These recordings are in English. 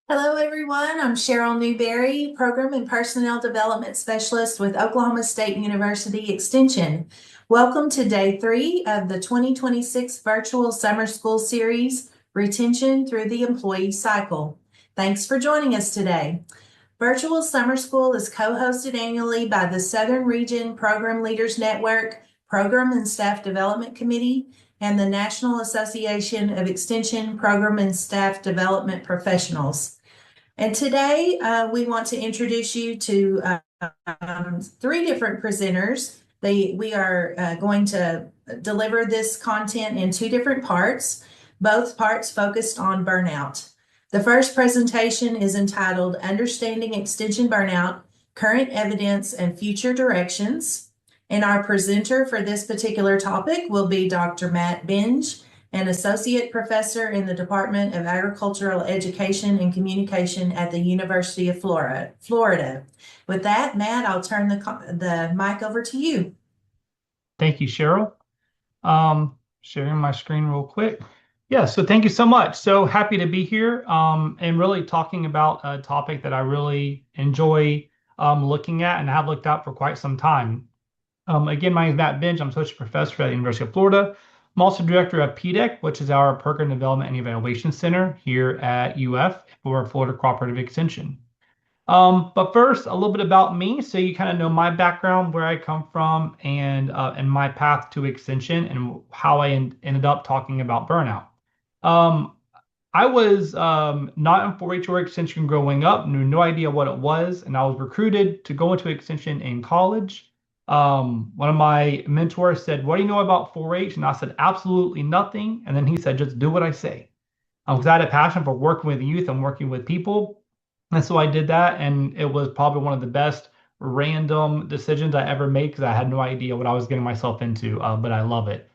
Hello, everyone. I'm Cheryl Newberry, Program and Personnel Development Specialist with Oklahoma State University Extension. Welcome to day 3 of the 2026 Virtual Summer School Series, Retention Through the Employee Cycle. Thanks for joining us today. Virtual Summer School is co-hosted annually by the Southern Region Program Leaders Network, Program and Staff Development Committee, and the National Association of Extension Program and Staff Development Professionals. And today we want to introduce you to 3 different presenters. We are going to deliver this content in 2 different parts, both parts focused on burnout. The first presentation is entitled Understanding Extension Burnout, Current Evidence and Future Directions. And our presenter for this particular topic will be Dr. Matt Benge, an associate professor in the Department of Agricultural Education and Communication at the University of Florida. With that, Matt, I'll turn the mic over to you. Thank you, Cheryl. Sharing my screen real quick. Yeah, so thank you so much. So happy to be here and really talking about a topic that I really enjoy looking at and have looked at for quite some time. Again, my name is Matt Benge. I'm associate professor at the University of Florida. I'm also director of PDEC, which is our Program Development and Evaluation Center here at UF for Florida Cooperative Extension. But first, a little bit about me, so you kind of know my background, where I come from, and my path to extension, and how I ended up talking about burnout. Um, I was not in 4-H or extension growing up, knew no idea what it was, and I was recruited to go into extension in college. One of my mentors said, "What do you know about 4-H?" And I said, "Absolutely nothing." And then he said, "Just do what I say." Because I had a passion for working with youth and working with people. And so I did that, and it was probably one of the best random decisions I ever made because I had no idea what I was getting myself into, but I love it.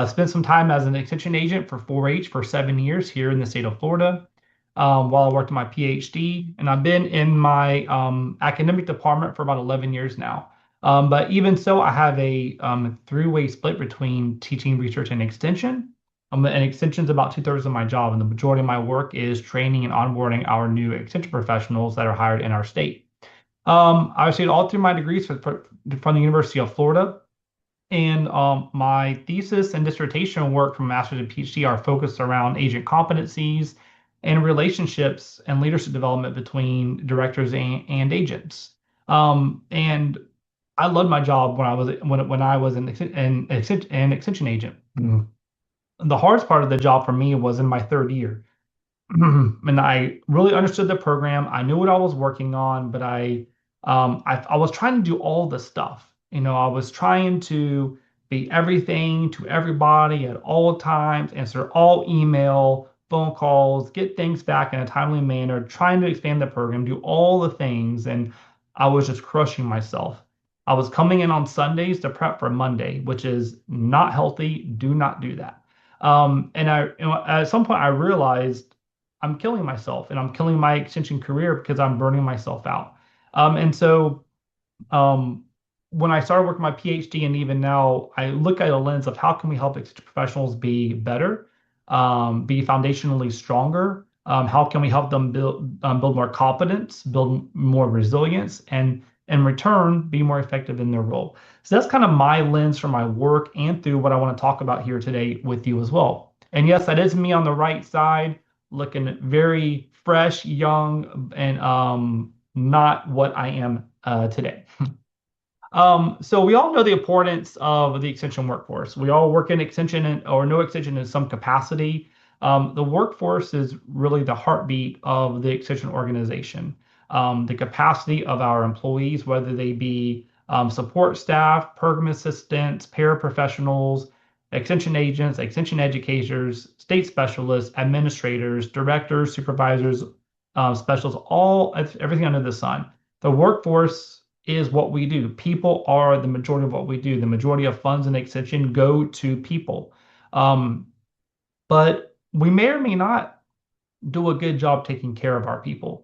Spent some time as an extension agent for 4-H for 7 years here in the state of Florida, while I worked on my PhD, and I've been in my academic department for about 11 years now. But even so, I have a three-way split between teaching, research, and extension. And extension is about 2/3 of my job, and the majority of my work is training and onboarding our new extension professionals that are hired in our state. I received all 3 of my degrees from the University of Florida, and my thesis and dissertation work from master's and PhD are focused around agent competencies and relationships and leadership development between directors and agents. And I loved my job when I was an extension agent. The hardest part of the job for me was in my 3rd year. And I really understood the program. I knew what I was working on, but I was trying to do all the stuff. I was trying to be everything to everybody at all times, answer all email, phone calls, get things back in a timely manner, trying to expand the program, do all the things, and I was just crushing myself. I was coming in on Sundays to prep for Monday, which is not healthy. Do not do that. At some point I realized I'm killing myself and I'm killing my extension career because I'm burning myself out. And so um, when I started working my PhD and even now, I look at a lens of how can we help extension professionals be better, be foundationally stronger. How can we help them build more competence, build more resilience, and in return be more effective in their role. So that's kind of my lens for my work and through what I want to talk about here today with you as well. And yes, that is me on the right side, looking very fresh, young, and not what I am today. So we all know the importance of the extension workforce. We all work in extension or no extension in some capacity. The workforce is really the heartbeat of the extension organization. The capacity of our employees, whether they be support staff, program assistants, paraprofessionals, extension agents, extension educators, state specialists, administrators, directors, supervisors, specialists, everything under the sun. The workforce is what we do. People are the majority of what we do. The majority of funds and extension go to people. Um, but we may or may not do a good job taking care of our people.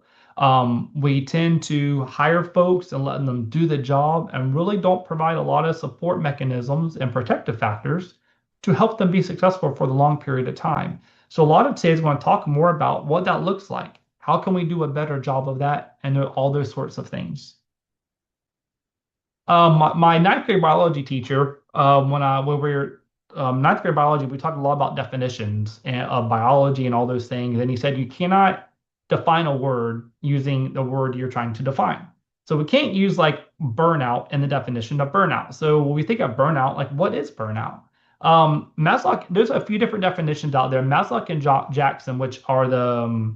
We tend to hire folks and letting them do the job and really don't provide a lot of support mechanisms and protective factors to help them be successful for the long period of time. So a lot of today is going to talk more about what that looks like. How can we do a better job of that? And all those sorts of things. My ninth grade biology teacher, when we were ninth grade biology, we talked a lot about definitions of biology and all those things. And he said you cannot define a word using the word you're trying to define. So we can't use like burnout in the definition of burnout. So when we think of burnout, like what is burnout? Maslow, there's a few different definitions out there. Maslow and Jackson, which are the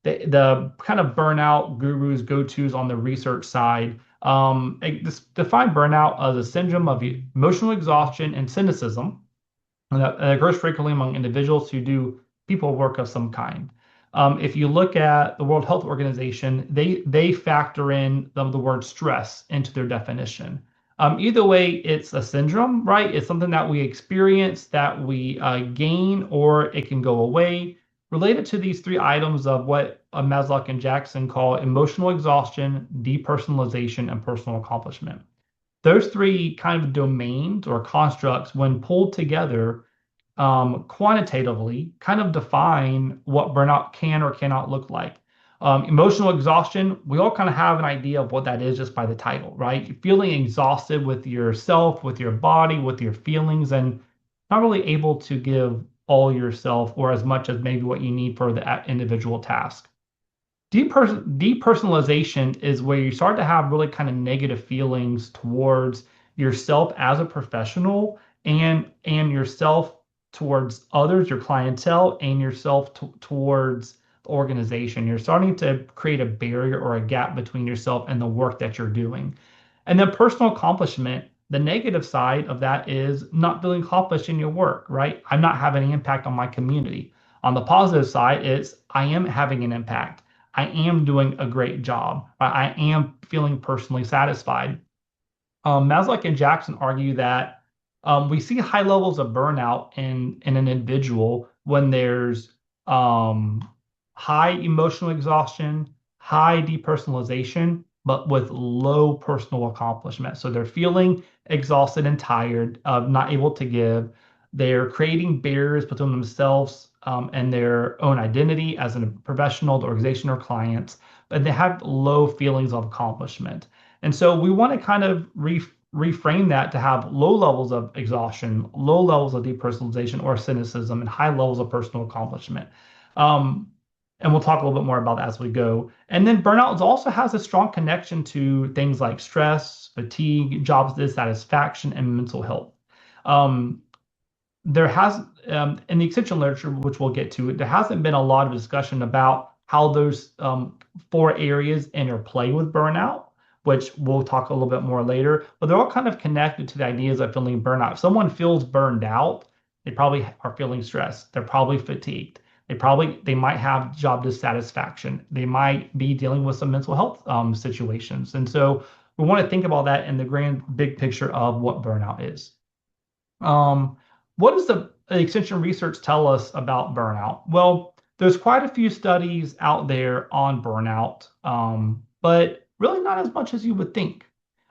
kind of burnout gurus, go-tos on the research side, define burnout as a syndrome of emotional exhaustion and cynicism, and that occurs frequently among individuals who do people work of some kind. If you look at the World Health Organization, they factor in the word stress into their definition. Either way, it's a syndrome, right? It's something that we experience, that we gain, or it can go away. Related to these three items of what Maslow and Jackson call emotional exhaustion, depersonalization, and personal accomplishment. Those three kind of domains or constructs, when pulled together quantitatively, kind of define what burnout can or cannot look like. Emotional exhaustion, we all kind of have an idea of what that is just by the title, right? You're feeling exhausted with yourself, with your body, with your feelings, and not really able to give all yourself or as much as maybe what you need for the individual task. Depersonalization is where you start to have really kind of negative feelings towards yourself as a professional and yourself towards others, your clientele, and yourself towards the organization. You're starting to create a barrier or a gap between yourself and the work that you're doing. And then personal accomplishment, the negative side of that is not feeling accomplished in your work, right? I'm not having an impact on my community. On the positive side, it's I am having an impact. I am doing a great job. I am feeling personally satisfied. Maslow and Jackson argue that we see high levels of burnout in an individual when there's high emotional exhaustion, high depersonalization, but with low personal accomplishment. So they're feeling exhausted and tired, not able to give. They're creating barriers between themselves and their own identity as a professional, the organization, or clients, but they have low feelings of accomplishment. And so we want to kind of reframe that to have low levels of exhaustion, low levels of depersonalization or cynicism, and high levels of personal accomplishment. And we'll talk a little bit more about that as we go. And then burnout also has a strong connection to things like stress, fatigue, job dissatisfaction, and mental health. There has, in the extension literature, which we'll get to, there hasn't been a lot of discussion about how those four areas interplay with burnout, which we'll talk a little bit more later. But they're all kind of connected to the ideas of feeling burnout. If someone feels burned out, they probably are feeling stressed. They're probably fatigued. They might have job dissatisfaction. They might be dealing with some mental health situations. And so we want to think about that in the grand big picture of what burnout is. What does the extension research tell us about burnout? Well, there's quite a few studies out there on burnout, but really not as much as you would think.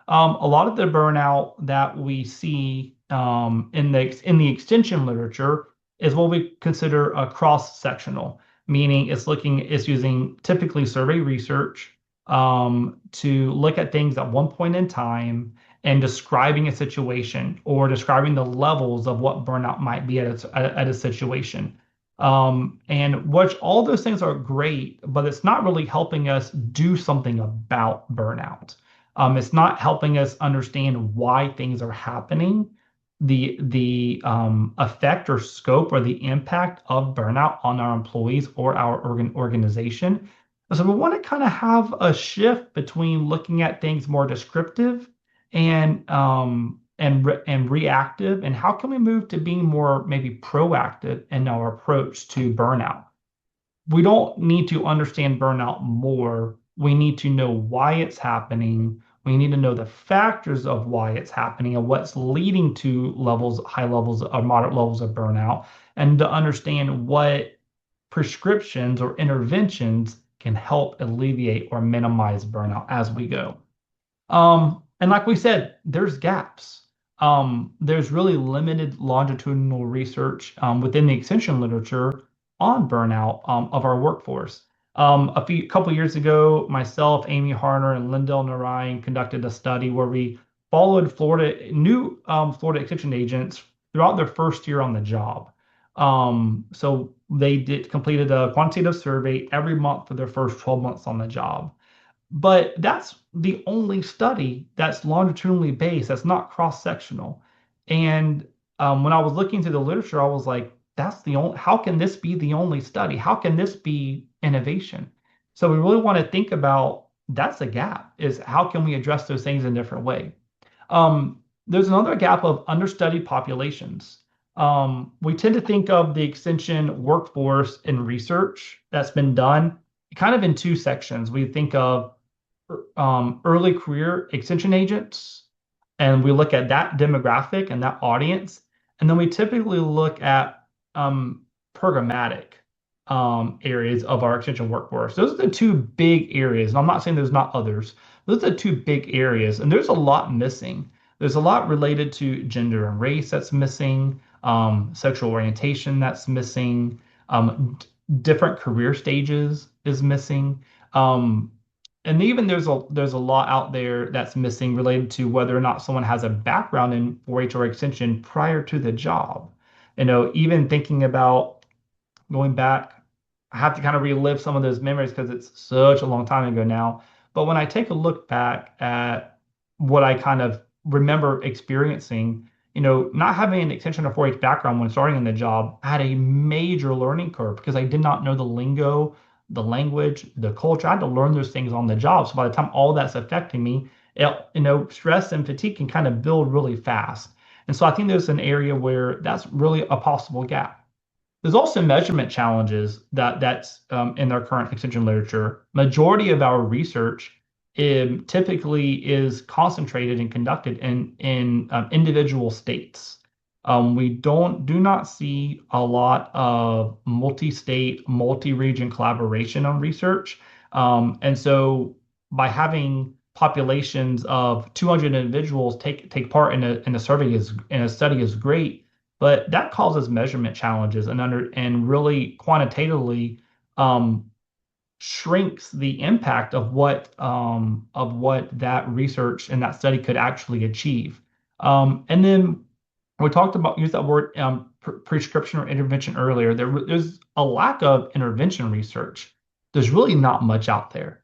A lot of the burnout that we see in the extension literature is what we consider a cross-sectional, meaning it's using typically survey research to look at things at one point in time and describing a situation or describing the levels of what burnout might be at a situation. And which all those things are great, but it's not really helping us do something about burnout. It's not helping us understand why things are happening, the effect or scope or the impact of burnout on our employees or our organization. So we want to kind of have a shift between looking at things more descriptive and reactive, and how can we move to being more maybe proactive in our approach to burnout? We don't need to understand burnout more. We need to know why it's happening. We need to know the factors of why it's happening and what's leading to high levels or moderate levels of burnout, and to understand what prescriptions or interventions can help alleviate or minimize burnout as we go. And like we said, there's gaps. There's really limited longitudinal research within the extension literature on burnout of our workforce. A couple years ago, myself, Amy Harner, and Lindell Narayan conducted a study where we followed new Florida extension agents throughout their first year on the job. So they completed a quantitative survey every month for their first 12 months on the job. But that's the only study that's longitudinally based, that's not cross-sectional. And when I was looking through the literature, I was like, how can this be the only study? How can this be innovation? So we really want to think about that's a gap, is how can we address those things in a different way? There's another gap of understudied populations. We tend to think of the extension workforce in research that's been done kind of in two sections. We think of early career extension agents, and we look at that demographic and that audience. And then we typically look at programmatic areas of our extension workforce. Those are the two big areas. And I'm not saying there's not others. Those are the two big areas. And there's a lot missing. There's a lot related to gender and race that's missing, sexual orientation that's missing, different career stages is missing. And even there's a lot out there that's missing related to whether or not someone has a background in 4-H or extension prior to the job. Even thinking about going back, I have to kind of relive some of those memories because it's such a long time ago now. But when I take a look back at what I kind of remember experiencing, not having an extension or 4-H background when starting in the job, I had a major learning curve because I did not know the lingo, the language, the culture. I had to learn those things on the job. So by the time all that's affecting me, stress and fatigue can kind of build really fast. And so I think there's an area where that's really a possible gap. There's also measurement challenges that's in our current extension literature. Majority of our research typically is concentrated and conducted in individual states. We do not see a lot of multi-state, multi-region collaboration on research. And so by having populations of 200 individuals take part in a study is great, but that causes measurement challenges and really quantitatively shrinks the impact of what that research and that study could actually achieve. And then we used that word prescription or intervention earlier. There's a lack of intervention research. There's really not much out there.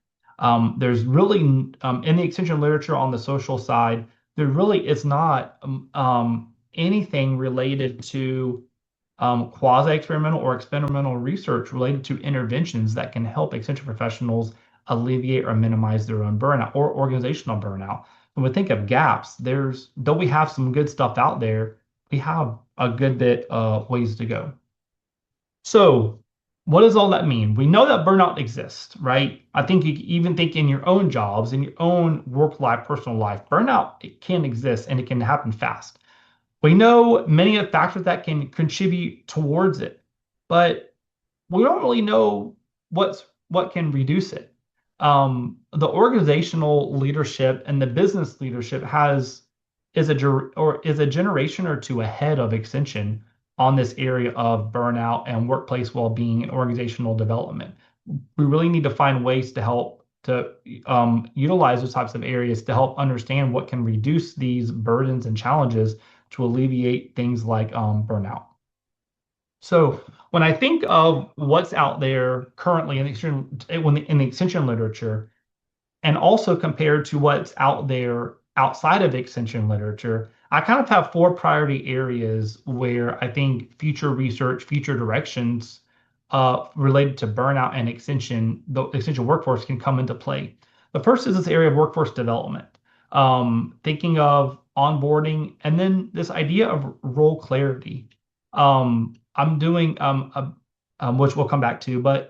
There's really in the extension literature on the social side, there really is not anything related to quasi-experimental or experimental research related to interventions that can help extension professionals alleviate or minimize their own burnout or organizational burnout. When we think of gaps, though we have some good stuff out there, we have a good bit of ways to go. So what does all that mean? We know that burnout exists, right? I think you even think in your own jobs, in your own work life, personal life, burnout, it can exist and it can happen fast. We know many of the factors that can contribute towards it, but we don't really know what can reduce it. The organizational leadership and the business leadership is a generation or two ahead of extension on this area of burnout and workplace well-being and organizational development. We really need to find ways to help to utilize those types of areas to help understand what can reduce these burdens and challenges to alleviate things like burnout. So when I think of what's out there currently in the extension literature, and also compared to what's out there outside of extension literature, I kind of have 4 priority areas where I think future research, future directions related to burnout and the extension workforce can come into play. The first is this area of workforce development, thinking of onboarding, and then this idea of role clarity. I'm doing which we'll come back to, but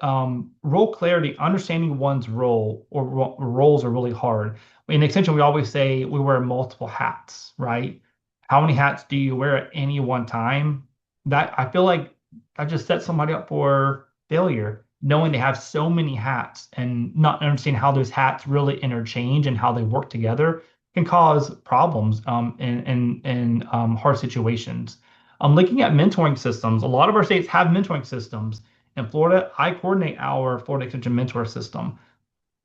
role clarity, understanding one's role or roles are really hard. In extension, we always say we wear multiple hats, right? How many hats do you wear at any one time? That I feel like I just set somebody up for failure, knowing they have so many hats and not understanding how those hats really interchange and how they work together can cause problems in hard situations. Looking at mentoring systems, a lot of our states have mentoring systems, in Florida, I coordinate our Florida Extension Mentor System.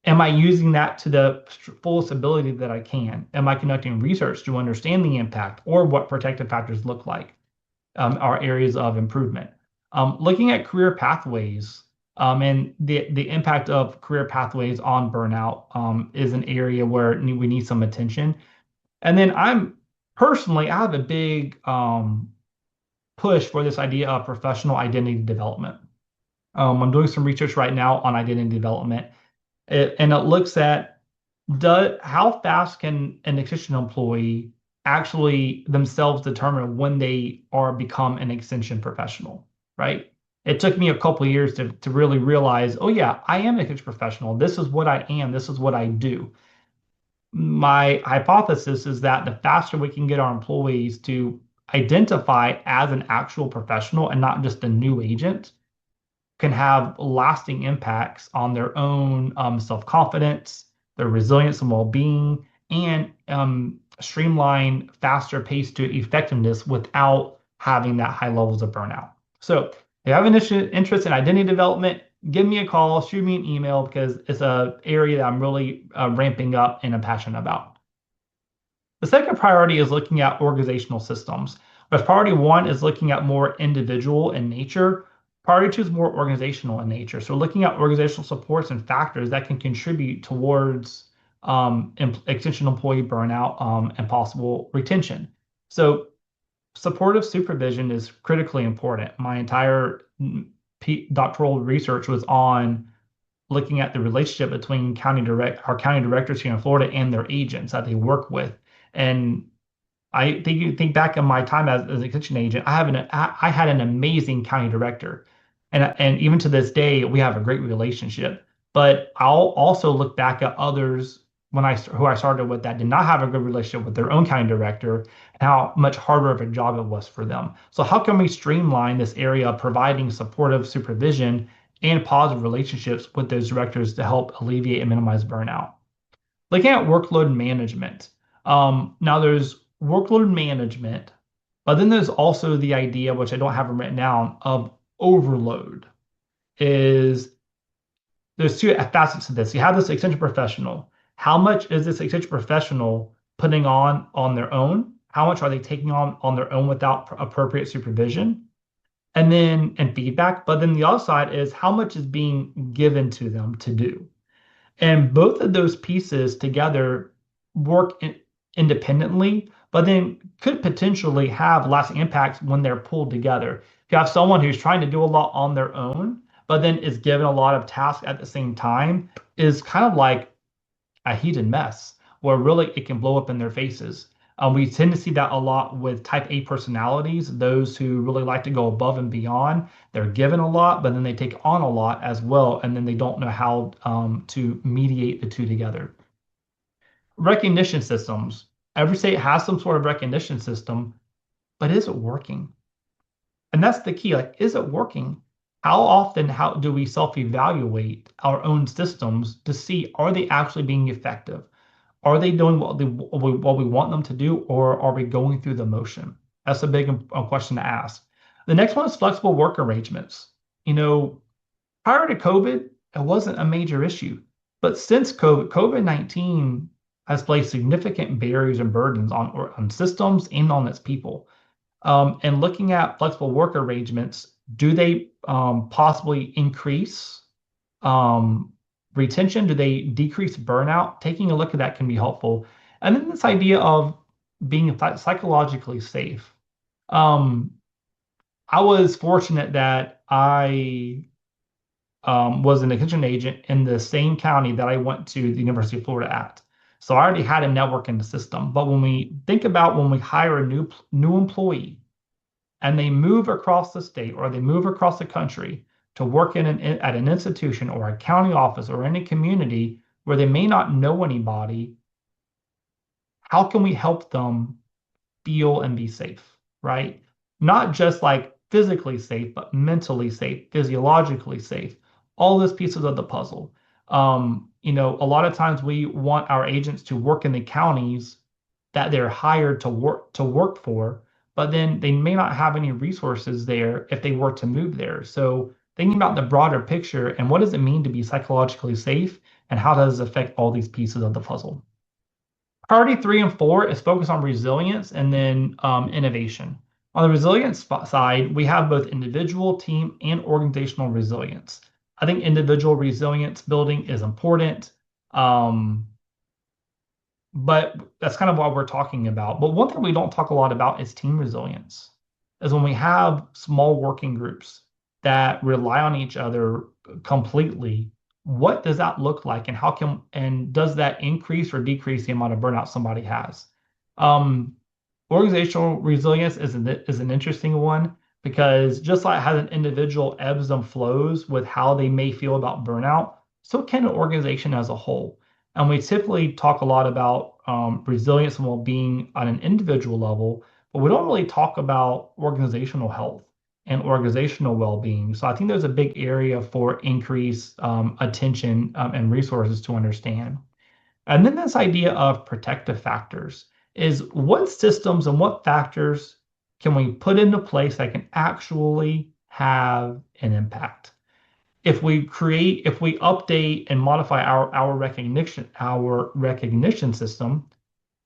Am I using that to the fullest ability that I can? Am I conducting research to understand the impact or what protective factors look like, are areas of improvement? Looking at career pathways and the impact of career pathways on burnout is an area where we need some attention. And then I have a big push for this idea of professional identity development. I'm doing some research right now on identity development, and it looks at how fast can an extension employee actually themselves determine when they are become an extension professional, right? It took me a couple of years to really realize, oh yeah, I am an extension professional. This is what I am. This is what I do. My hypothesis is that the faster we can get our employees to identify as an actual professional and not just a new agent, can have lasting impacts on their own self-confidence, their resilience and well-being, and streamline faster pace to effectiveness without having that high levels of burnout. So if you have an interest in identity development, give me a call, shoot me an email, because it's an area that I'm really ramping up and I'm passionate about. The second priority is looking at organizational systems. But priority one is looking at more individual in nature. Priority two is more organizational in nature. So looking at organizational supports and factors that can contribute towards extension employee burnout and possible retention. So supportive supervision is critically important. My entire doctoral research was on looking at the relationship between our county directors here in Florida and their agents that they work with. And I think back in my time as an extension agent, I had an amazing county director, and even to this day we have a great relationship. But I'll also look back at others who I started with that did not have a good relationship with their own county director, and how much harder of a job it was for them. So how can we streamline this area of providing supportive supervision and positive relationships with those directors to help alleviate and minimize burnout? Looking at workload management. Now there's workload management, but then there's also the idea, which I don't have written down, of overload. There's two facets to this. You have this extension professional. How much is this extension professional putting on their own? How much are they taking on their own without appropriate supervision? And feedback. But then the other side is how much is being given to them to do. And both of those pieces together work independently, but then could potentially have lasting impacts when they're pulled together. If you have someone who's trying to do a lot on their own, but then is given a lot of tasks at the same time, is kind of like a heated mess where really it can blow up in their faces. We tend to see that a lot with type A personalities, those who really like to go above and beyond. They're given a lot, but then they take on a lot as well, and then they don't know how to mediate the two together. Recognition systems. Every state has some sort of recognition system, but is it working? And that's the key. Like, is it working? How often do we self-evaluate our own systems to see, are they actually being effective? Are they doing what we want them to do, or are we going through the motion? That's a big question to ask. The next one is flexible work arrangements. Prior to COVID, it wasn't a major issue. But since COVID-19 has placed significant barriers and burdens on systems and on its people. And looking at flexible work arrangements, do they possibly increase retention? Do they decrease burnout? Taking a look at that can be helpful. And then this idea of being psychologically safe. I was fortunate that I was an extension agent in the same county that I went to the University of Florida at. So I already had a network in the system. But when we think about when we hire a new employee and they move across the state or they move across the country to work at an institution or a county office or in a community where they may not know anybody, how can we help them feel and be safe, right? Not just like physically safe, but mentally safe, physiologically safe, all those pieces of the puzzle. A lot of times we want our agents to work in the counties that they're hired to work for, but then they may not have any resources there if they were to move there. So thinking about the broader picture and what does it mean to be psychologically safe and how does it affect all these pieces of the puzzle. Priority 3 and 4 is focused on resilience and then innovation. On the resilience side, we have both individual, team, and organizational resilience. I think individual resilience building is important, but that's kind of what we're talking about. But one thing we don't talk a lot about is team resilience, is when we have small working groups that rely on each other completely, what does that look like and does that increase or decrease the amount of burnout somebody has? Organizational resilience is an interesting one because just like how an individual ebbs and flows with how they may feel about burnout, so can an organization as a whole. And we typically talk a lot about resilience and well-being on an individual level, but we don't really talk about organizational health and organizational well-being. So I think there's a big area for increased attention and resources to understand. And then this idea of protective factors is what systems and what factors can we put into place that can actually have an impact? If we update and modify our recognition system,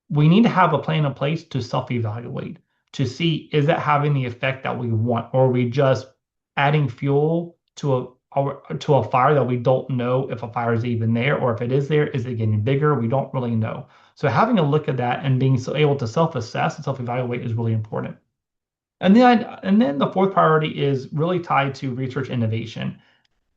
we need to have a plan in place to self-evaluate to see is that having the effect that we want, or are we just adding fuel to a fire that we don't know if a fire is even there, or if it is there, is it getting bigger? We don't really know. So having a look at that and being able to self-assess and self-evaluate is really important. And then the fourth priority is really tied to research innovation.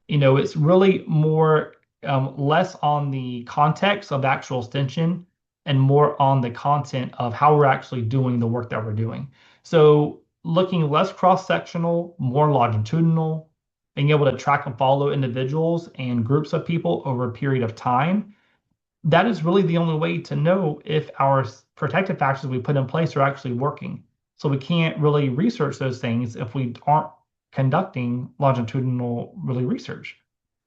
It's really more less on the context of actual extension and more on the content of how we're actually doing the work that we're doing. So looking less cross-sectional, more longitudinal, being able to track and follow individuals and groups of people over a period of time, that is really the only way to know if our protective factors we put in place are actually working. So we can't really research those things if we aren't conducting longitudinal really research.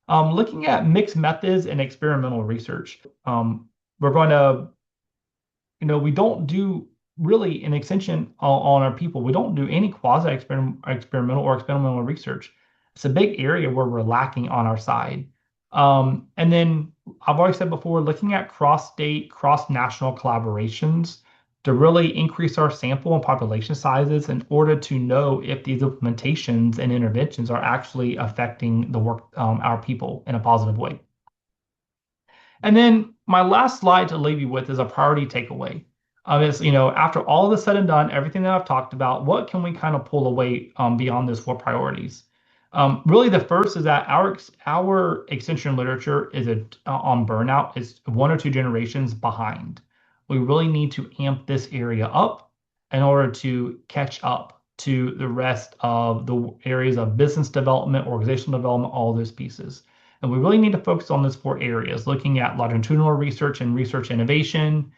Looking at mixed methods and experimental research. We're going to, we don't do really an extension on our people. We don't do any quasi-experimental or experimental research. It's a big area where we're lacking on our side. And then I've always said before, looking at cross-state, cross-national collaborations to really increase our sample and population sizes in order to know if these implementations and interventions are actually affecting the work, our people in a positive way. And then my last slide to leave you with is a priority takeaway. After all this said and done, everything that I've talked about, what can we kind of pull away beyond those 4 priorities? Really, the first is that our extension literature is on burnout is 1 or 2 generations behind. We really need to amp this area up in order to catch up to the rest of the areas of business development, organizational development, all those pieces. And we really need to focus on those 4 areas, looking at longitudinal research and research innovation,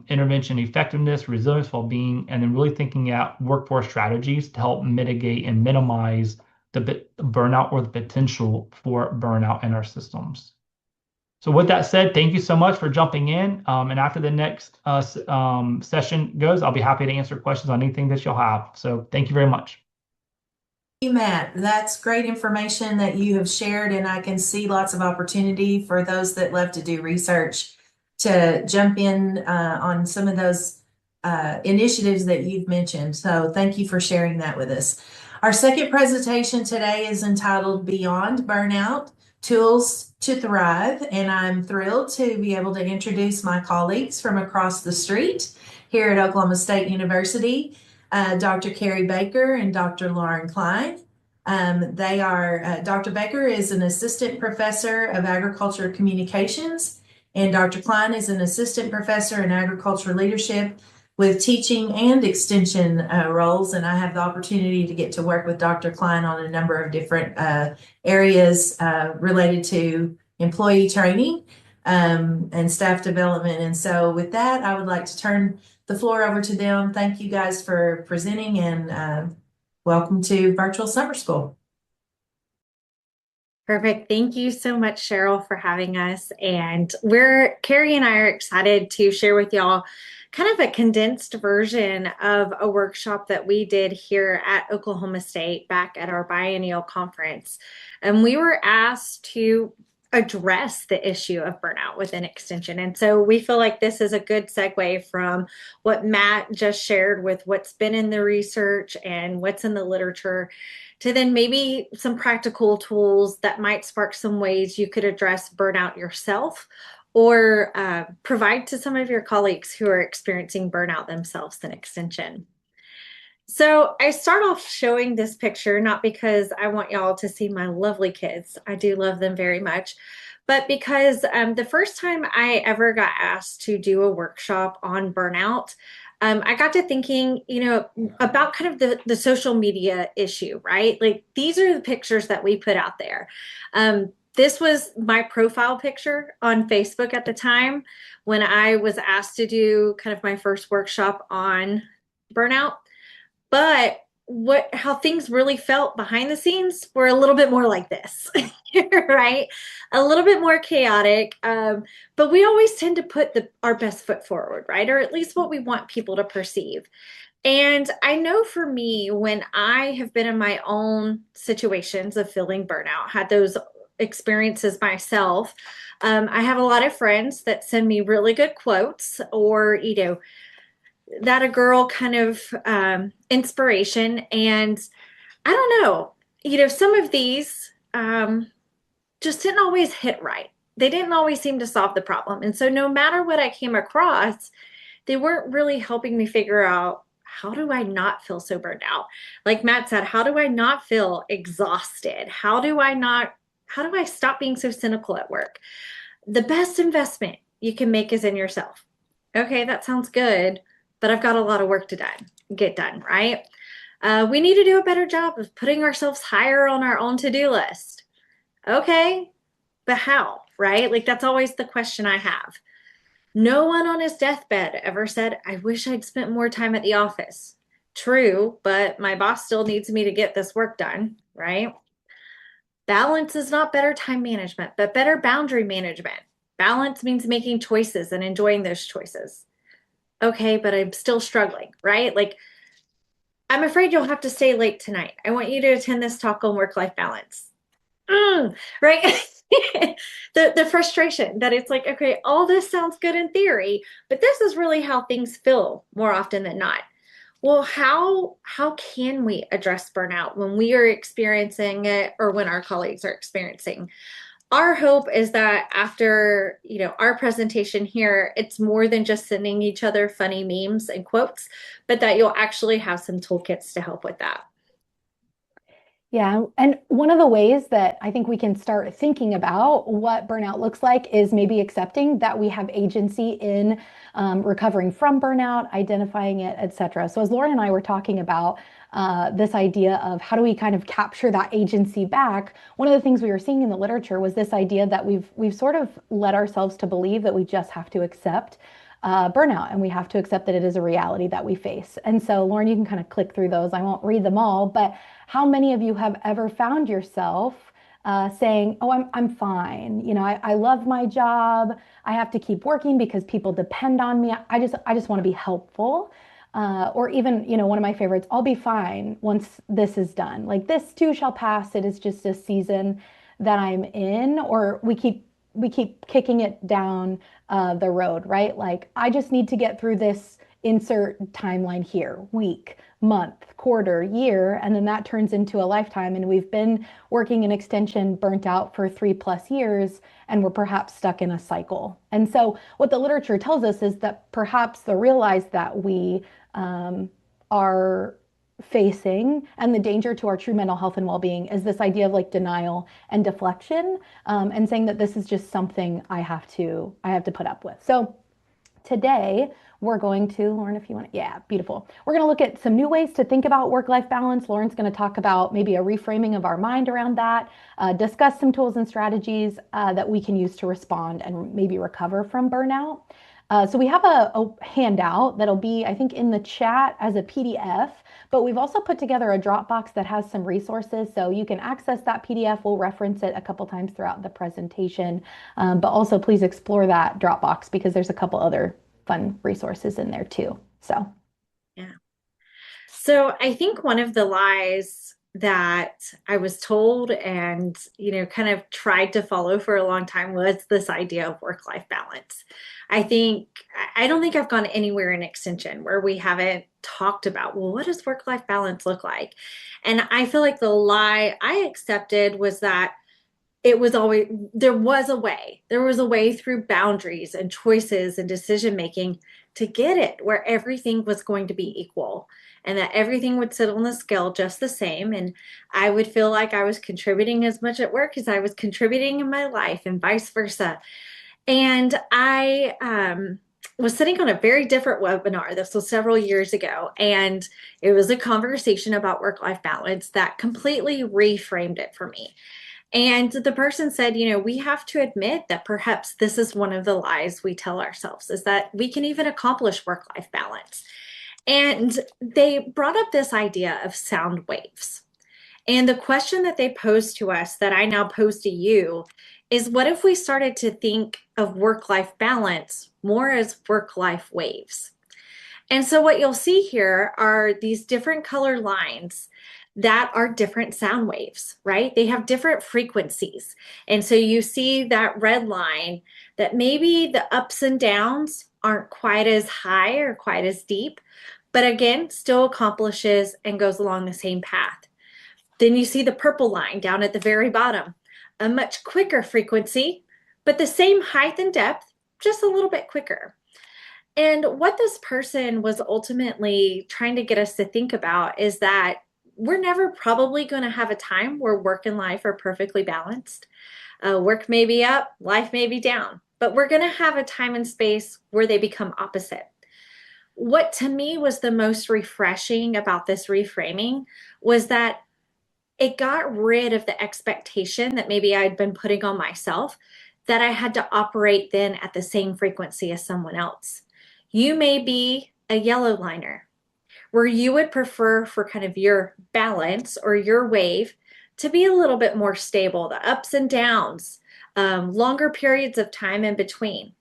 intervention effectiveness, resilience, well-being, and then really thinking at workforce strategies to help mitigate and minimize the burnout or the potential for burnout in our systems. So with that said, thank you so much for jumping in. And after the next session goes, I'll be happy to answer questions on anything that you'll have. So thank you very much. Thank you, Matt. That's great information that you have shared, and I can see lots of opportunity for those that love to do research to jump in on some of those initiatives that you've mentioned. So thank you for sharing that with us. Our second presentation today is entitled Beyond Burnout, Tools to Thrive, and I'm thrilled to be able to introduce my colleagues from across the street here at Oklahoma State University, Dr. Carrie Baker and Dr. Lauren Klein. Dr. Baker is an assistant professor of agriculture communications, and Dr. Klein is an assistant professor in agriculture leadership with teaching and extension roles. And I have the opportunity to get to work with Dr. Klein on a number of different areas related to employee training and staff development. And so with that, I would like to turn the floor over to them. Thank you guys for presenting, and welcome to Virtual Summer School. Perfect. Thank you so much, Cheryl, for having us. And Carrie and I are excited to share with y'all kind of a condensed version of a workshop that we did here at Oklahoma State back at our biennial conference. And we were asked to address the issue of burnout within Extension. And so we feel like this is a good segue from what Matt just shared with what's been in the research and what's in the literature to then maybe some practical tools that might spark some ways you could address burnout yourself or provide to some of your colleagues who are experiencing burnout themselves in Extension. So I start off showing this picture, not because I want y'all to see my lovely kids. I do love them very much, but because the first time I ever got asked to do a workshop on burnout, I got to thinking, about kind of the social media issue, right? Like these are the pictures that we put out there. This was my profile picture on Facebook at the time when I was asked to do kind of my first workshop on burnout. But how things really felt behind the scenes were a little bit more like this, right? A little bit more chaotic. But we always tend to put our best foot forward, right? Or at least what we want people to perceive. And I know for me, when I have been in my own situations of feeling burnout, had those experiences myself, I have a lot of friends that send me really good quotes or, that a girl kind of inspiration. And I don't know, some of these just didn't always hit right. They didn't always seem to solve the problem. And so no matter what I came across, they weren't really helping me figure out how do I not feel so burned out? Like Matt said, how do I not feel exhausted? How do I stop being so cynical at work? The best investment you can make is in yourself. Okay, that sounds good, but I've got a lot of work to get done, right? We need to do a better job of putting ourselves higher on our own to-do list. Okay, but how, right? Like that's always the question I have. No one on his deathbed ever said, I wish I'd spent more time at the office. True, but my boss still needs me to get this work done, right? Balance is not better time management, but better boundary management. Balance means making choices and enjoying those choices. Okay, but I'm still struggling, right? Like, I'm afraid you'll have to stay late tonight. I want you to attend this talk on work-life balance. Right? The frustration that it's like, okay, all this sounds good in theory, but this is really how things feel more often than not. Well, how can we address burnout when we are experiencing it or when our colleagues are experiencing? Our hope is that after, our presentation here, it's more than just sending each other funny memes and quotes, but that you'll actually have some toolkits to help with that. Yeah, and one of the ways that I think we can start thinking about what burnout looks like is maybe accepting that we have agency in recovering from burnout, identifying it, et cetera. So as Lauren and I were talking about this idea of how do we kind of capture that agency back, one of the things we were seeing in the literature was this idea that we've sort of led ourselves to believe that we just have to accept burnout and we have to accept that it is a reality that we face. And so, Lauren, you can kind of click through those. I won't read them all, but how many of you have ever found yourself saying, "Oh, I'm fine. I love my job. I have to keep working because people depend on me. I just want to be helpful." Or even, one of my favorites, "I'll be fine once this is done. Like this too shall pass. It is just a season that I'm in." Or we keep kicking it down the road, right? Like I just need to get through this insert timeline here, week, month, quarter, year, and then that turns into a lifetime. And we've been working in Extension burnt out for 3+ years, and we're perhaps stuck in a cycle. And so what the literature tells us is that perhaps the realize that we are facing and the danger to our true mental health and well-being is this idea of like denial and deflection, and saying that this is just something I have to put up with. So today we're going to, Lauren, if you want to, yeah, beautiful. We're going to look at some new ways to think about work-life balance. Lauren's going to talk about maybe a reframing of our mind around that, discuss some tools and strategies that we can use to respond and maybe recover from burnout. So we have a handout that'll be, I think, in the chat as a PDF, but we've also put together a Dropbox that has some resources. So you can access that PDF. We'll reference it a couple times throughout the presentation. But also please explore that Dropbox because there's a couple other fun resources in there too. So. Yeah. So I think one of the lies that I was told and, kind of tried to follow for a long time was this idea of work-life balance. I don't think I've gone anywhere in Extension where we haven't talked about, well, what does work-life balance look like? And I feel like the lie I accepted was that there was a way through boundaries and choices and decision making to get it where everything was going to be equal and that everything would sit on the scale just the same. And I would feel like I was contributing as much at work as I was contributing in my life and vice versa. And I was sitting on a very different webinar. This was several years ago, and it was a conversation about work-life balance that completely reframed it for me. And the person said, we have to admit that perhaps this is one of the lies we tell ourselves, is that we can even accomplish work-life balance. And they brought up this idea of sound waves. And the question that they posed to us that I now pose to you is, what if we started to think of work-life balance more as work-life waves? And so what you'll see here are these different color lines that are different sound waves, right? They have different frequencies. And so you see that red line that maybe the ups and downs aren't quite as high or quite as deep, but again, still accomplishes and goes along the same path. Then you see the purple line down at the very bottom, a much quicker frequency, but the same height and depth, just a little bit quicker. And what this person was ultimately trying to get us to think about is that we're never probably going to have a time where work and life are perfectly balanced. Work may be up, life may be down, but we're going to have a time and space where they become opposite. What to me was the most refreshing about this reframing was that it got rid of the expectation that maybe I'd been putting on myself that I had to operate then at the same frequency as someone else. You may be a yellow liner where you would prefer for kind of your balance or your wave to be a little bit more stable, the ups and downs, longer periods of time in between.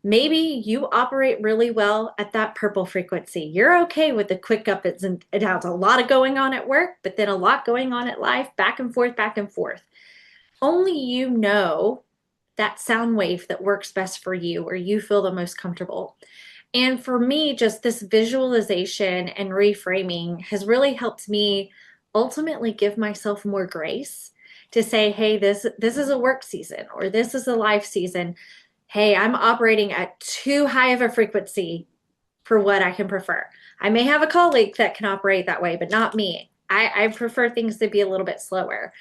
Maybe you operate really well at that purple frequency. You're okay with the quick ups and downs, a lot of going on at work, but then a lot going on at life, back and forth, back and forth. Only you know that sound wave that works best for you, where you feel the most comfortable. And for me, just this visualization and reframing has really helped me ultimately give myself more grace to say, hey, this is a work season or this is a life season. Hey, I'm operating at too high of a frequency for what I can prefer. I may have a colleague that can operate that way, but not me. I prefer things to be a little bit slower.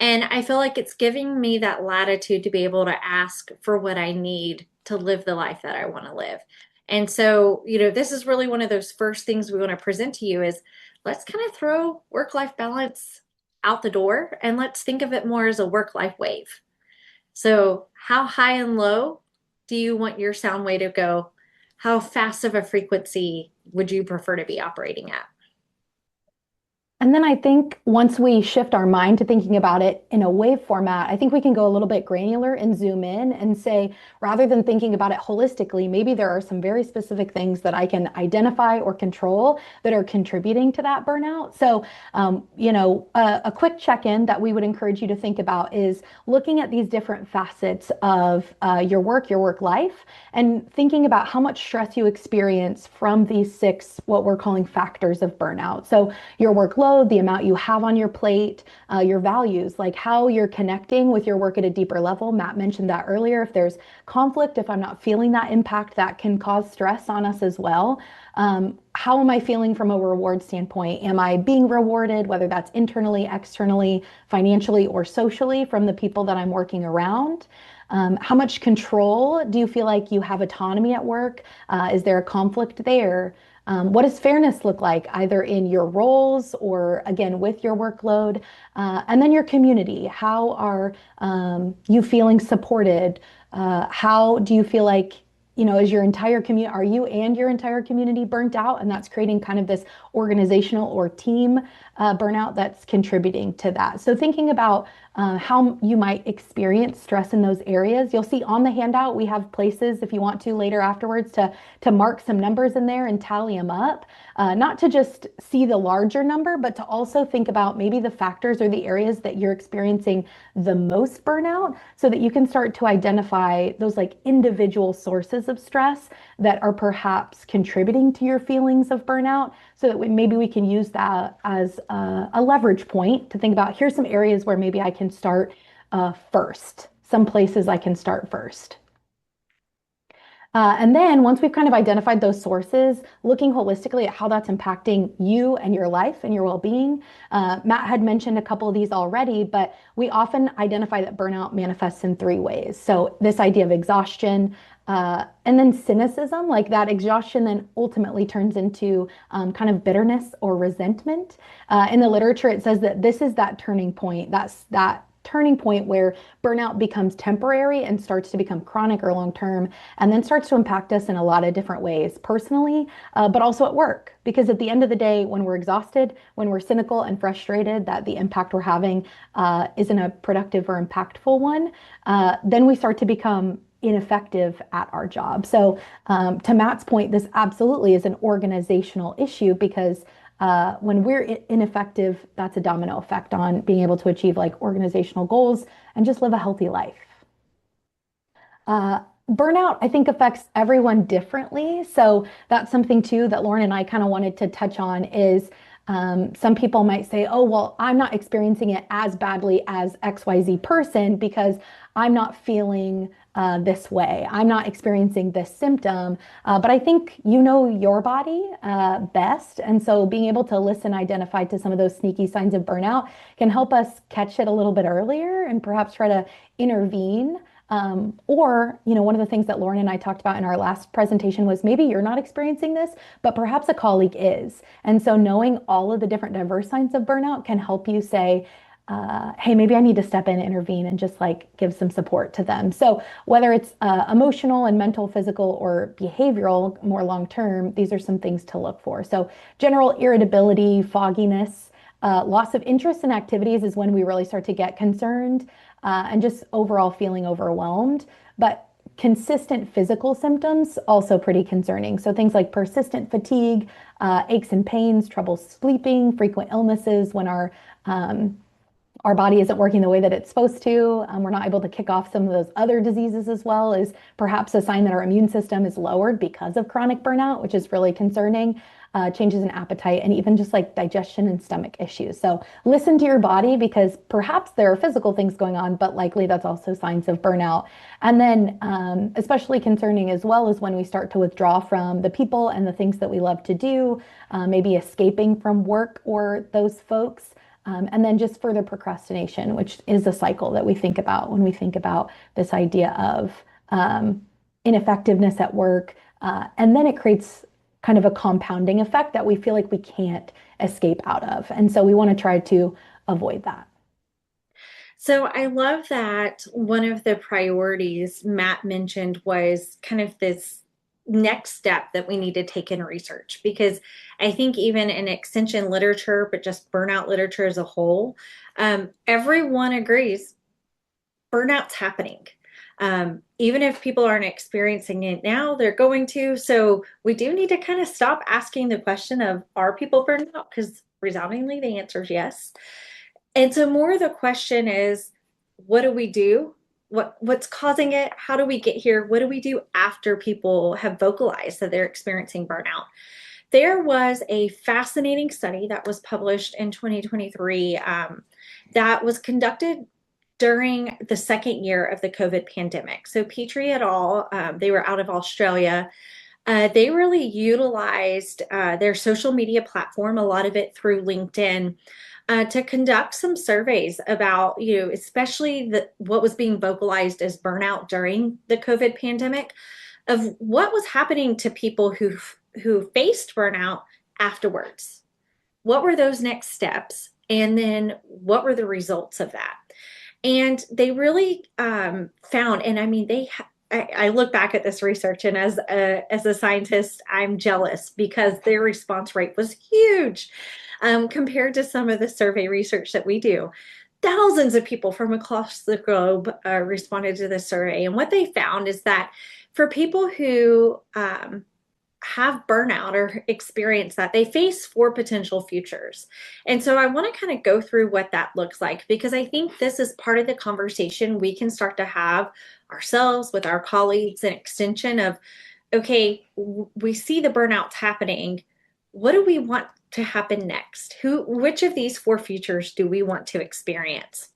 And I feel like it's giving me that latitude to be able to ask for what I need to live the life that I want to live. And so, this is really one of those first things we want to present to you is let's kind of throw work-life balance out the door and let's think of it more as a work-life wave. So how high and low do you want your sound wave to go? How fast of a frequency would you prefer to be operating at? And then I think once we shift our mind to thinking about it in a wave format, I think we can go a little bit granular and zoom in and say, rather than thinking about it holistically, maybe there are some very specific things that I can identify or control that are contributing to that burnout. So, a quick check-in that we would encourage you to think about is looking at these different facets of your work life, and thinking about how much stress you experience from these 6, what we're calling factors of burnout. So your workload, the amount you have on your plate, your values, like how you're connecting with your work at a deeper level. Matt mentioned that earlier. If there's conflict, if I'm not feeling that impact, that can cause stress on us as well. How am I feeling from a reward standpoint? Am I being rewarded, whether that's internally, externally, financially, or socially from the people that I'm working around? How much control do you feel like you have autonomy at work? Is there a conflict there? What does fairness look like, either in your roles or, again, with your workload? And then your community. How are you feeling supported? How do you feel like is your entire community, are you and your entire community burnt out? And that's creating kind of this organizational or team burnout that's contributing to that. So thinking about how you might experience stress in those areas. You'll see on the handout, we have places if you want to later afterwards to mark some numbers in there and tally them up. Not to just see the larger number, but to also think about maybe the factors or the areas that you're experiencing the most burnout so that you can start to identify those like individual sources of stress that are perhaps contributing to your feelings of burnout so that maybe we can use that as a leverage point to think about here's some areas where maybe I can start first, some places I can start first. And then once we've kind of identified those sources, looking holistically at how that's impacting you and your life and your well-being. Matt had mentioned a couple of these already, but we often identify that burnout manifests in 3 ways. So this idea of exhaustion, and then cynicism, like that exhaustion then ultimately turns into kind of bitterness or resentment. In the literature, it says that this is that turning point. That's that turning point where burnout becomes temporary and starts to become chronic or long-term, and then starts to impact us in a lot of different ways, personally, but also at work. Because at the end of the day, when we're exhausted, when we're cynical and frustrated that the impact we're having isn't a productive or impactful one, then we start to become ineffective at our job. So to Matt's point, this absolutely is an organizational issue because when we're ineffective, that's a domino effect on being able to achieve like organizational goals and just live a healthy life. Burnout, I think, affects everyone differently. So that's something too that Lauren and I kind of wanted to touch on is some people might say, oh, well, I'm not experiencing it as badly as XYZ person because I'm not feeling this way. I'm not experiencing this symptom. But I think you know your body best. And so being able to listen, identify to some of those sneaky signs of burnout can help us catch it a little bit earlier and perhaps try to intervene. Or, one of the things that Lauren and I talked about in our last presentation was maybe you're not experiencing this, but perhaps a colleague is. And so knowing all of the different diverse signs of burnout can help you say, hey, maybe I need to step in, intervene, and just like give some support to them. So whether it's emotional and mental, physical, or behavioral, more long-term, these are some things to look for. So general irritability, fogginess, loss of interest in activities is when we really start to get concerned, and just overall feeling overwhelmed. But consistent physical symptoms, also pretty concerning. So things like persistent fatigue, aches and pains, trouble sleeping, frequent illnesses when our body isn't working the way that it's supposed to. We're not able to kick off some of those other diseases as well, is perhaps a sign that our immune system is lowered because of chronic burnout, which is really concerning. Changes in appetite, and even just like digestion and stomach issues. So listen to your body because perhaps there are physical things going on, but likely that's also signs of burnout. And then especially concerning as well is when we start to withdraw from the people and the things that we love to do, maybe escaping from work or those folks. And then just further procrastination, which is a cycle that we think about when we think about this idea of ineffectiveness at work. And then it creates kind of a compounding effect that we feel like we can't escape out of. And so we want to try to avoid that. So I love that one of the priorities Matt mentioned was kind of this next step that we need to take in research, because I think even in extension literature, but just burnout literature as a whole, everyone agrees burnout's happening. Even if people aren't experiencing it now, they're going to. So we do need to kind of stop asking the question of, are people burned out? Because resoundingly, the answer is yes. And so more the question is, what do we do? What's causing it? How do we get here? What do we do after people have vocalized that they're experiencing burnout? There was a fascinating study that was published in 2023 that was conducted during the second year of the COVID pandemic. So Petrie et al., they were out of Australia. They really utilized their social media platform, a lot of it through LinkedIn, to conduct some surveys about, especially what was being vocalized as burnout during the COVID pandemic, of what was happening to people who faced burnout afterwards. What were those next steps? And then what were the results of that? And they really found, and I mean, I look back at this research, and as a scientist, I'm jealous because their response rate was huge compared to some of the survey research that we do. Thousands of people from across the globe responded to this survey, and what they found is that for people who have burnout or experience that, they face four potential futures. And so I want to kind of go through what that looks like, because I think this is part of the conversation we can start to have ourselves with our colleagues, an extension of, okay, we see the burnouts happening. What do we want to happen next? Which of these four futures do we want to experience?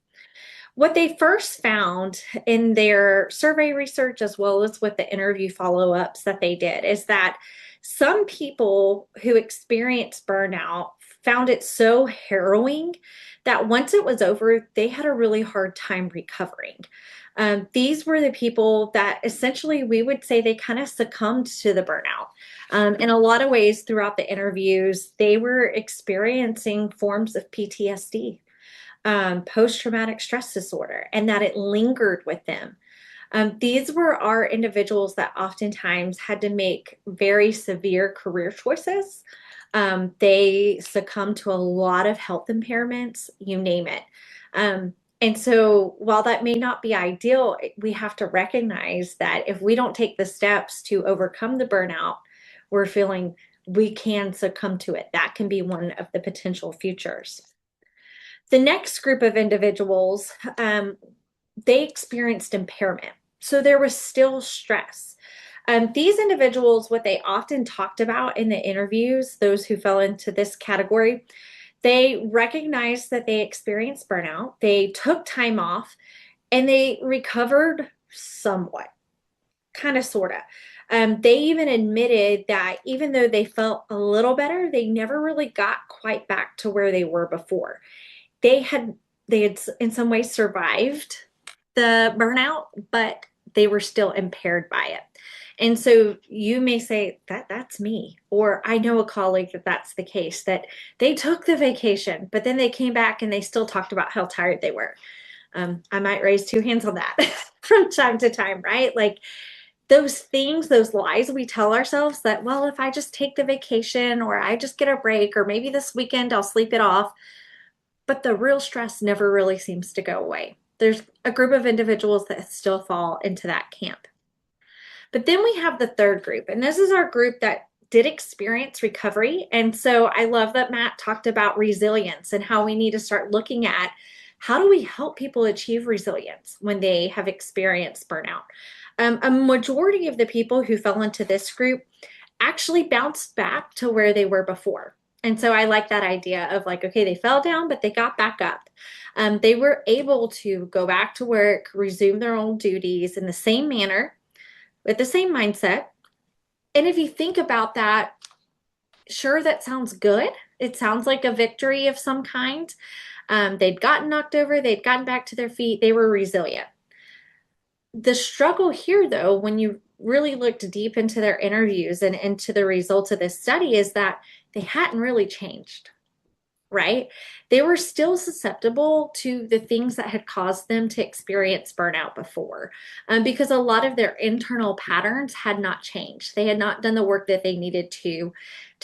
What they first found in their survey research, as well as with the interview follow-ups that they did, is that some people who experienced burnout found it so harrowing that once it was over, they had a really hard time recovering. These were the people that essentially we would say they kind of succumbed to the burnout. In a lot of ways throughout the interviews, they were experiencing forms of PTSD, post-traumatic stress disorder, and that it lingered with them. These were our individuals that oftentimes had to make very severe career choices. They succumbed to a lot of health impairments, you name it. And so while that may not be ideal, we have to recognize that if we don't take the steps to overcome the burnout, we're feeling we can succumb to it. That can be one of the potential futures. The next group of individuals, they experienced impairment. So there was still stress. These individuals, what they often talked about in the interviews, those who fell into this category, they recognized that they experienced burnout. They took time off and they recovered somewhat, kind of, sort of. They even admitted that even though they felt a little better, they never really got quite back to where they were before. They had in some ways survived the burnout, but they were still impaired by it. And so you may say that's me, or I know a colleague that's the case, that they took the vacation, but then they came back and they still talked about how tired they were. I might raise two hands on that from time to time, right? Like those things, those lies we tell ourselves that, well, if I just take the vacation, or I just get a break, or maybe this weekend I'll sleep it off. But the real stress never really seems to go away. There's a group of individuals that still fall into that camp. But then we have the third group, and this is our group that did experience recovery. And so I love that Matt talked about resilience and how we need to start looking at how do we help people achieve resilience when they have experienced burnout. A majority of the people who fell into this group actually bounced back to where they were before. And so I like that idea of like, okay, they fell down, but they got back up. They were able to go back to work, resume their own duties in the same manner, with the same mindset. And if you think about that, sure, that sounds good. It sounds like a victory of some kind. They'd gotten knocked over, they'd gotten back to their feet, they were resilient. The struggle here, though, when you really looked deep into their interviews and into the results of this study, is that they hadn't really changed, right? They were still susceptible to the things that had caused them to experience burnout before, because a lot of their internal patterns had not changed. They had not done the work that they needed to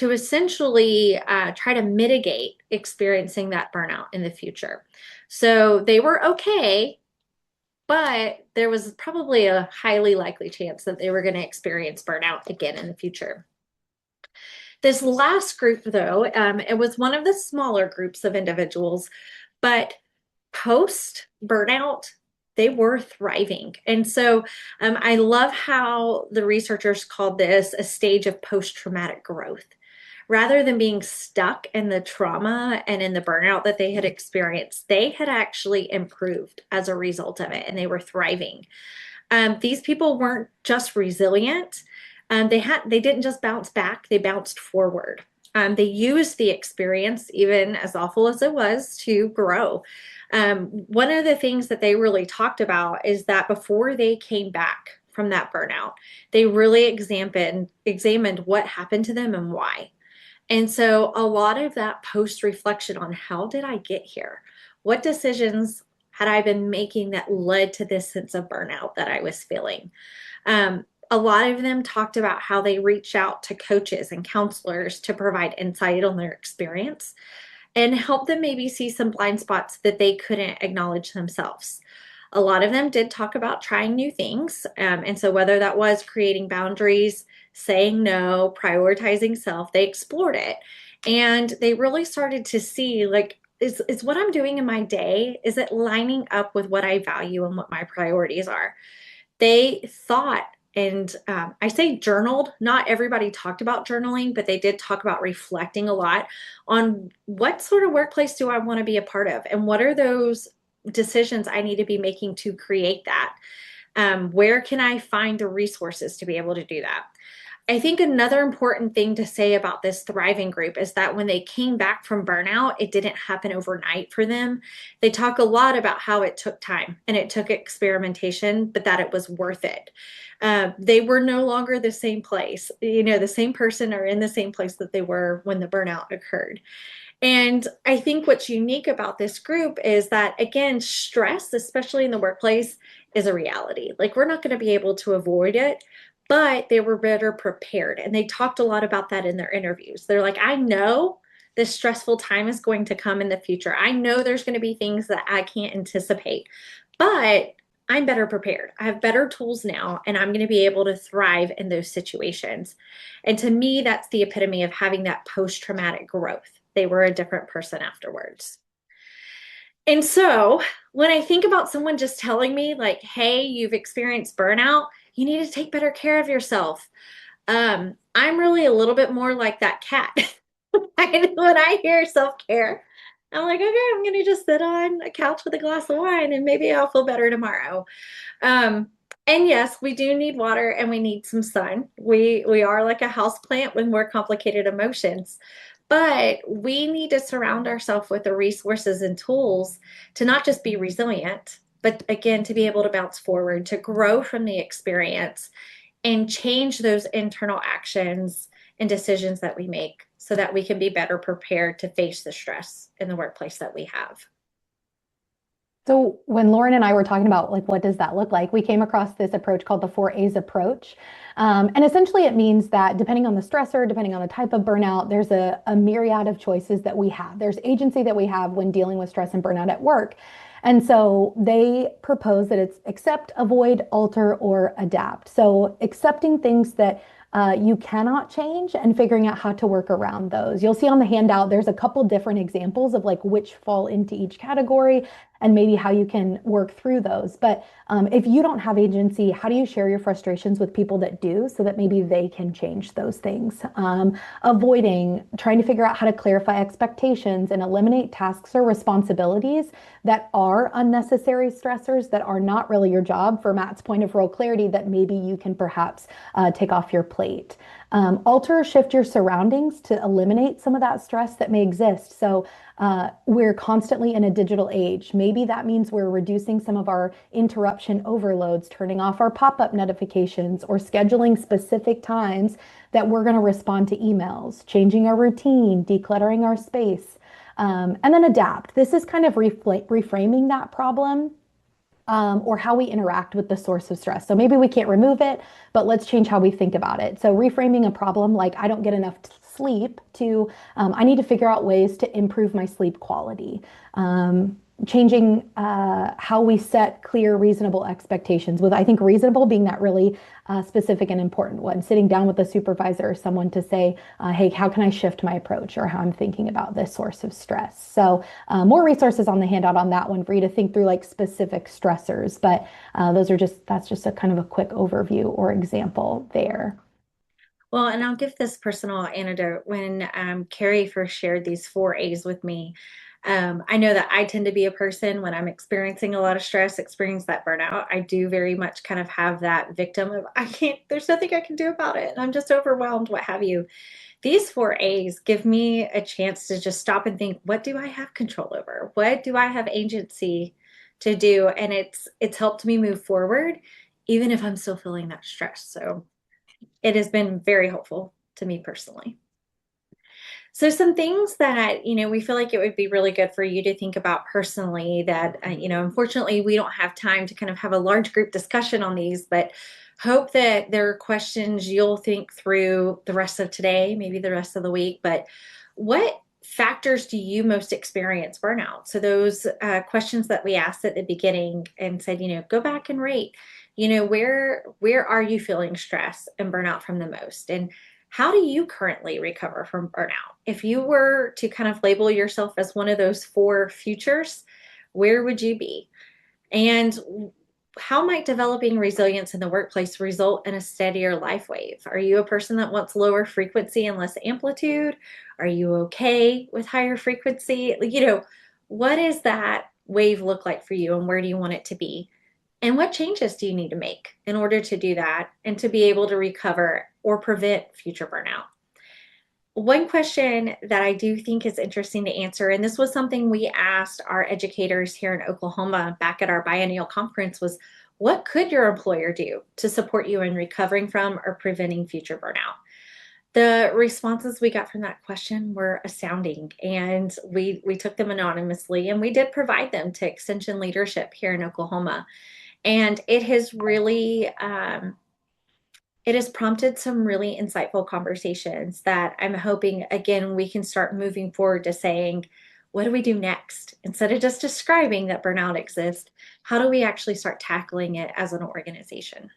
essentially try to mitigate experiencing that burnout in the future. So they were okay, but there was probably a highly likely chance that they were going to experience burnout again in the future. This last group, though, it was one of the smaller groups of individuals, but post-burnout, they were thriving. And so I love how the researchers called this a stage of post-traumatic growth. Rather than being stuck in the trauma and in the burnout that they had experienced, they had actually improved as a result of it, and they were thriving. These people weren't just resilient. They didn't just bounce back, they bounced forward. They used the experience, even as awful as it was, to grow. One of the things that they really talked about is that before they came back from that burnout, they really examined what happened to them and why. And so a lot of that post-reflection on how did I get here? What decisions had I been making that led to this sense of burnout that I was feeling? A lot of them talked about how they reached out to coaches and counselors to provide insight on their experience and help them maybe see some blind spots that they couldn't acknowledge themselves. A lot of them did talk about trying new things. And so, whether that was creating boundaries, saying no, prioritizing self, they explored it. And they really started to see, like, is what I'm doing in my day, is it lining up with what I value and what my priorities are? They thought, and I say journaled, not everybody talked about journaling, but they did talk about reflecting a lot on what sort of workplace do I want to be a part of, and what are those decisions I need to be making to create that. Where can I find the resources to be able to do that? I think another important thing to say about this thriving group is that when they came back from burnout, it didn't happen overnight for them. They talk a lot about how it took time and it took experimentation, but that it was worth it. They were no longer the same place, the same person or in the same place that they were when the burnout occurred. And I think what's unique about this group is that, again, stress, especially in the workplace, is a reality. Like, we're not going to be able to avoid it, but they were better prepared. And they talked a lot about that in their interviews. They're like, I know this stressful time is going to come in the future. I know there's going to be things that I can't anticipate, but I'm better prepared. I have better tools now, and I'm going to be able to thrive in those situations. And to me, that's the epitome of having that post-traumatic growth. They were a different person afterwards. And so when I think about someone just telling me, like, hey, you've experienced burnout, you need to take better care of yourself. I'm really a little bit more like that cat. When I hear self-care, I'm like, okay, I'm going to just sit on a couch with a glass of wine and maybe I'll feel better tomorrow. And yes, we do need water and we need some sun. We are like a house plant with more complicated emotions. But we need to surround ourselves with the resources and tools to not just be resilient, but again, to be able to bounce forward, to grow from the experience and change those internal actions and decisions that we make so that we can be better prepared to face the stress in the workplace that we have. So when Lauren and I were talking about like what does that look like, we came across this approach called the 4A's approach. And essentially it means that depending on the stressor, depending on the type of burnout, there's a myriad of choices that we have. There's agency that we have when dealing with stress and burnout at work. And so they propose that it's accept, avoid, alter, or adapt. So accepting things that you cannot change and figuring out how to work around those. You'll see on the handout, there's a couple different examples of like which fall into each category and maybe how you can work through those. But if you don't have agency, how do you share your frustrations with people that do so that maybe they can change those things? Avoiding, trying to figure out how to clarify expectations and eliminate tasks or responsibilities that are unnecessary stressors that are not really your job, for Matt's point of role clarity, that maybe you can perhaps take off your plate. Alter or shift your surroundings to eliminate some of that stress that may exist. So we're constantly in a digital age. Maybe that means we're reducing some of our interruption overloads, turning off our pop-up notifications, or scheduling specific times that we're going to respond to emails, changing our routine, decluttering our space, and then adapt. This is kind of reframing that problem. Or how we interact with the source of stress. So maybe we can't remove it, but let's change how we think about it. So reframing a problem like I don't get enough sleep to I need to figure out ways to improve my sleep quality. Changing how we set clear, reasonable expectations, with I think reasonable being that really specific and important one. Sitting down with a supervisor or someone to say, hey, how can I shift my approach or how I'm thinking about this source of stress? So more resources on the handout on that one for you to think through like specific stressors. But that's just a kind of a quick overview or example there. Well, and I'll give this personal anecdote. When Carrie first shared these 4A's with me, I know that I tend to be a person when I'm experiencing a lot of stress, experience that burnout. I do very much kind of have that victim of, there's nothing I can do about it. And I'm just overwhelmed, what have you. These 4A's give me a chance to just stop and think, what do I have control over? What do I have agency to do? And it's helped me move forward, even if I'm still feeling that stress. So it has been very helpful to me personally. So some things that, we feel like it would be really good for you to think about personally that, unfortunately we don't have time to kind of have a large group discussion on these, but hope that there are questions you'll think through the rest of today, maybe the rest of the week. But what factors do you most experience burnout? So those questions that we asked at the beginning and said, go back and rate, where are you feeling stress and burnout from the most? And how do you currently recover from burnout? If you were to kind of label yourself as one of those four futures, where would you be? And how might developing resilience in the workplace result in a steadier life wave? Are you a person that wants lower frequency and less amplitude? Are you okay with higher frequency? What does that wave look like for you and where do you want it to be? And what changes do you need to make in order to do that and to be able to recover or prevent future burnout? One question that I do think is interesting to answer, and this was something we asked our educators here in Oklahoma back at our biennial conference, was what could your employer do to support you in recovering from or preventing future burnout? The responses we got from that question were astounding, and we took them anonymously, and we did provide them to Extension leadership here in Oklahoma. And it has really it has prompted some really insightful conversations that I'm hoping, again, we can start moving forward to saying, what do we do next? Instead of just describing that burnout exists, how do we actually start tackling it as an organization?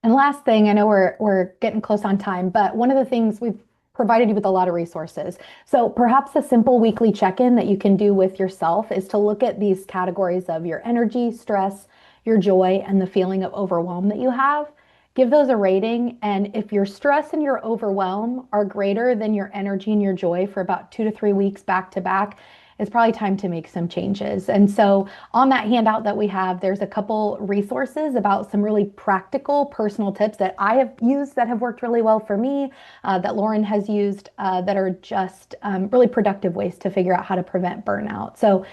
And last thing, I know we're getting close on time, but one of the things we've provided you with a lot of resources. So perhaps a simple weekly check-in that you can do with yourself is to look at these categories of your energy, stress, your joy, and the feeling of overwhelm that you have. Give those a rating. And if your stress and your overwhelm are greater than your energy and your joy for about 2 to 3 weeks back to back, it's probably time to make some changes. And so on that handout that we have, there's a couple resources about some really practical personal tips that I have used that have worked really well for me, that Lauren has used, that are just really productive ways to figure out how to prevent burnout. So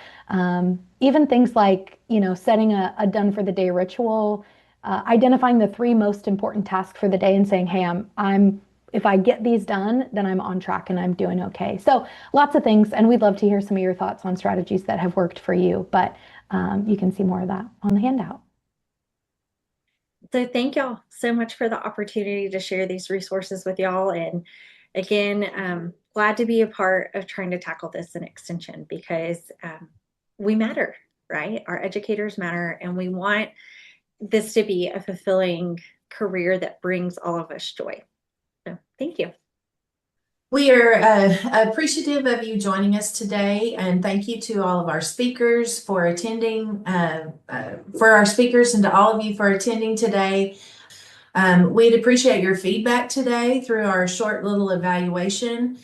even things like, setting a done for the day ritual, identifying the 3 most important tasks for the day and saying, hey, if I get these done, then I'm on track and I'm doing okay. So lots of things, and we'd love to hear some of your thoughts on strategies that have worked for you, but you can see more of that on the handout. So thank y'all so much for the opportunity to share these resources with y'all. And again, glad to be a part of trying to tackle this in Extension because we matter, right? Our educators matter, and we want this to be a fulfilling career that brings all of us joy. So thank you. We are appreciative of you joining us today, and thank you to all of our speakers for attending, for our speakers and to all of you for attending today. We'd appreciate your feedback today through our short little evaluation.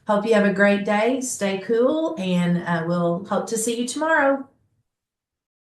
Hope you have a great day, stay cool, and we'll hope to see you tomorrow.